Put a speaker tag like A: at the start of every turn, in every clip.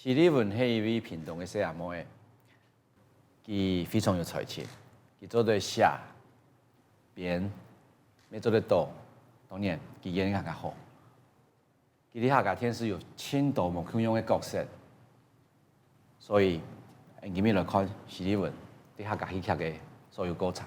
A: 徐丽文是一位屏东的小阿妹，伊非常有才气，伊做对写、编，要做对导，当然伊演更加好。伊伫客家天是有千多无可用的角色，所以今日来看徐丽文伫客家戏剧的所有歌唱。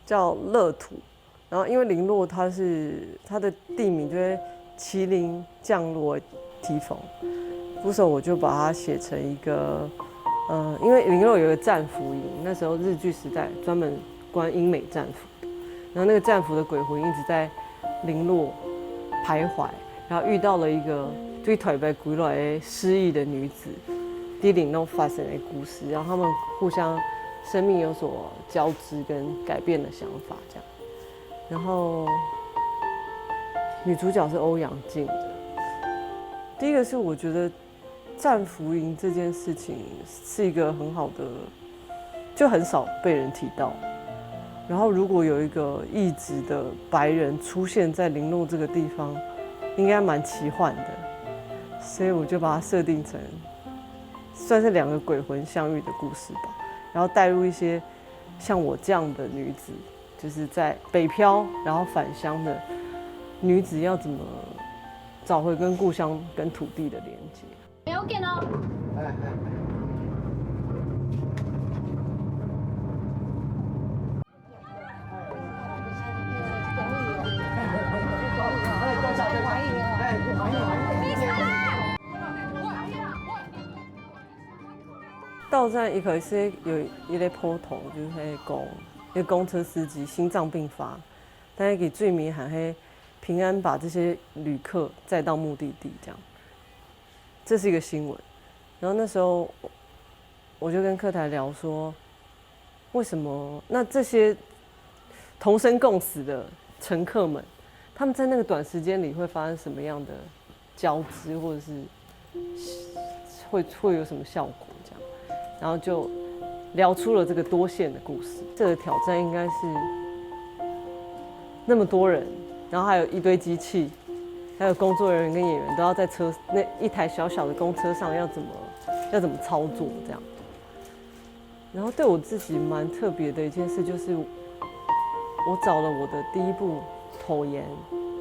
B: 叫乐土，然后因为林落它的地名就是麒麟降落提防，鼓手我就把它写成一个，因为林落有一个战俘营，那时候日据时代专门关英美战俘，然后那个战俘的鬼魂一直在林落徘徊，然后遇到了一个对台北归来的失忆的女子，在林落发生的故事，然后他们互相生命有所交织跟改变的想法，这样。然后女主角是欧阳靖的。第一个是我觉得战俘营这件事情是一个很好的，就很少被人提到。然后如果有一个异质的白人出现在林落这个地方，应该蛮奇幻的，所以我就把它设定成算是两个鬼魂相遇的故事吧。然后带入一些像我这样的女子，就是在北漂然后返乡的女子要怎么找回跟故乡跟土地的连接。
C: 没有给哦。
B: 到站一开始有一个普通，就是讲一个公车司机心脏病发，但是给罪名喊嘿平安把这些旅客载到目的地，这样，这是一个新闻。然后那时候我就跟客台聊说，为什么那这些同生共死的乘客们，他们在那个短时间里会发生什么样的交织，或者是会有什么效果这样？然后就聊出了这个多线的故事。这个挑战应该是那么多人，然后还有一堆机器，还有工作人员跟演员都要在那一台小小的公车上要怎么操作这样。然后对我自己蛮特别的一件事就是，我找了我的第一部投研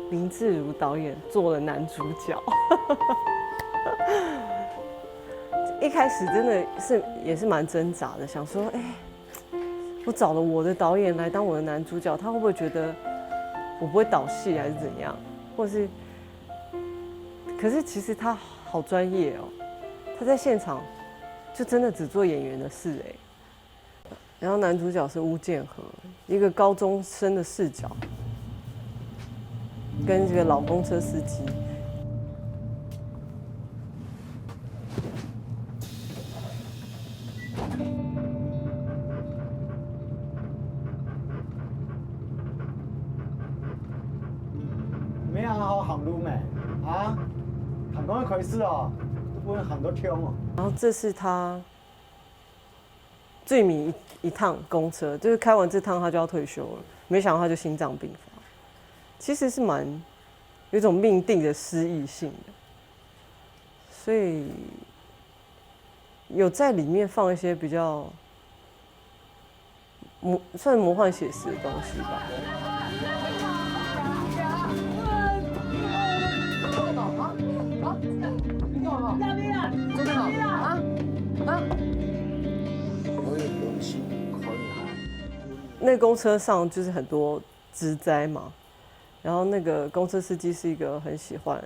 B: 林志儒导演做了男主角。一开始真的也是蛮挣扎的，想说，我找了我的导演来当我的男主角，他会不会觉得我不会导戏还是怎样？或是，可是其实他好专业哦，他在现场就真的只做演员的事然后男主角是巫建和，一个高中生的视角，跟这个老公车司机。
D: 没有好行路没啊？行工开始哦，不能行到冲哦。
B: 然后这是他最迷一趟公车，就是开完这趟他就要退休了，没想到他就心脏病发，其实是有一种命定的失忆性的，所以有在里面放一些比较算魔幻写实的东西吧。那个公车上就是很多植栽嘛，然后那个公车司机是一个很喜欢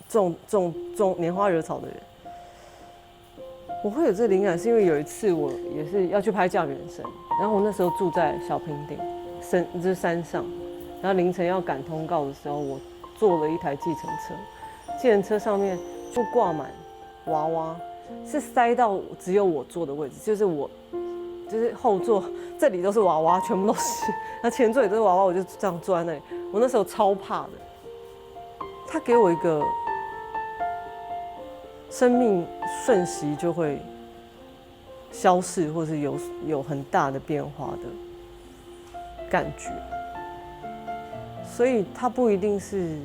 B: 种拈花惹草的人。我会有这灵感，是因为有一次我也是要去拍《叫原声》，然后我那时候住在小平顶，就是山上，然后凌晨要赶通告的时候，我坐了一台计程车，计程车上面就挂满娃娃，是塞到只有我坐的位置，就是后座这里都是娃娃，全部都是，那前座也都是娃娃，我就这样坐在那里。我那时候超怕的，他给我一个生命瞬息就会消逝，或是有很大的变化的感觉，所以它不一定是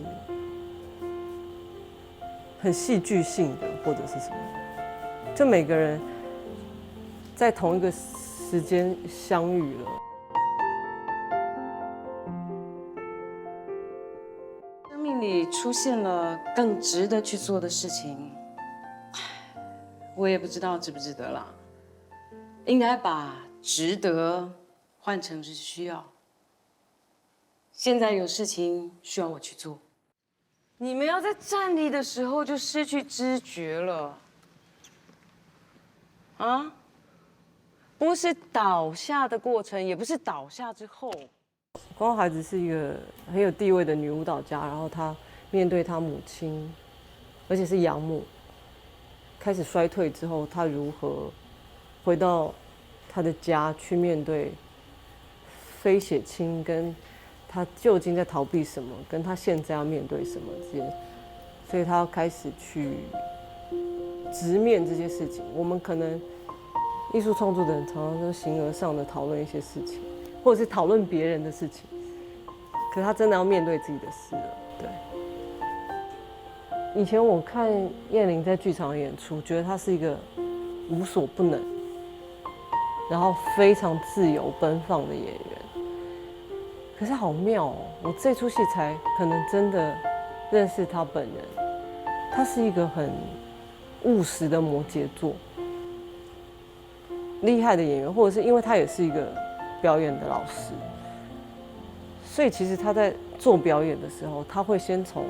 B: 很戏剧性的，或者是什么，就每个人在同一个时间相遇了。
C: 生命里出现了更值得去做的事情，我也不知道值不值得啦。应该把值得换成是需要。现在有事情需要我去做，你们要在站立的时候就失去知觉了，啊？不是倒下的过程，也不是倒下之后。
B: 光孩子是一个很有地位的女舞蹈家，然后她面对她母亲，而且是养母，开始衰退之后，她如何回到她的家去面对非血亲，跟她究竟在逃避什么，跟她现在要面对什么这些，所以她要开始去直面这些事情。我们可能艺术创作的人常常都形而上的讨论一些事情，或者是讨论别人的事情，可是他真的要面对自己的事了。对，以前我看燕玲在剧场演出，觉得她是一个无所不能，然后非常自由奔放的演员。可是好妙哦，我这出戏才可能真的认识她本人。她是一个很务实的摩羯座。厉害的演员，或者是因为他也是一个表演的老师，所以其实他在做表演的时候，他会先从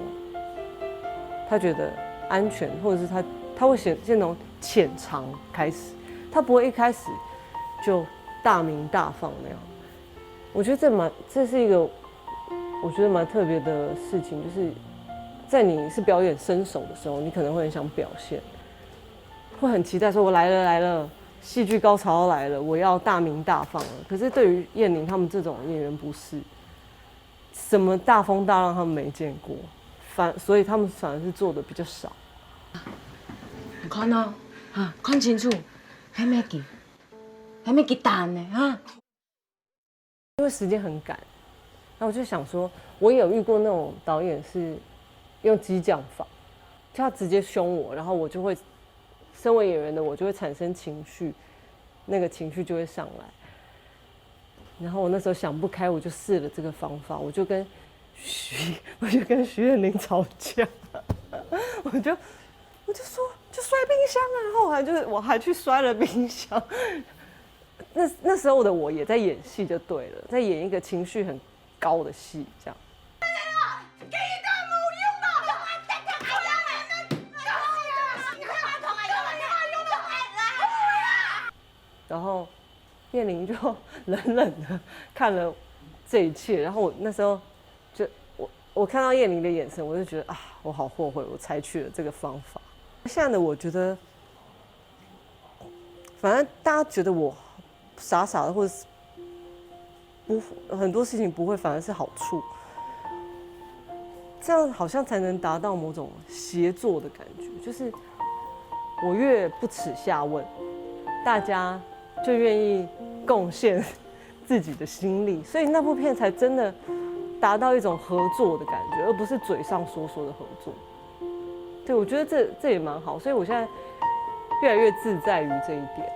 B: 他觉得安全，或者是他会先从浅尝开始，他不会一开始就大鸣大放那样。我觉得这是一个我觉得蛮特别的事情，就是在你是表演身手的时候，你可能会很想表现，会很期待说我来了。戏剧高潮要来了，我要大鸣大放了。可是对于燕玲他们这种演员，不是什么大风大浪，他们没见过，所以他们反而是做的比较少。
C: 看哦，哈，看清楚，还没给蛋呢，哈。
B: 因为时间很赶，然后我就想说，我也有遇过那种导演是用激将法，就他直接凶我，然后我就会。身为演员的我就会产生情绪，那个情绪就会上来。然后我那时候想不开，我就试了这个方法，我就跟徐彦霖吵架，我就说就摔冰箱啊，然后我还去摔了冰箱。那时候的我也在演戏就对了，在演一个情绪很高的戏这样。然后燕玲就冷冷的看了这一切，然后我那时候就我看到燕玲的眼神，我就觉得啊，我好后悔，我采取了这个方法。现在的我觉得，反正大家觉得我傻傻的，或者是很多事情不会，反而是好处。这样好像才能达到某种协作的感觉，就是我越不耻下问，大家就愿意贡献自己的心力，所以那部片才真的达到一种合作的感觉，而不是嘴上说的合作。对，我觉得这也蛮好，所以我现在越来越自在于这一点。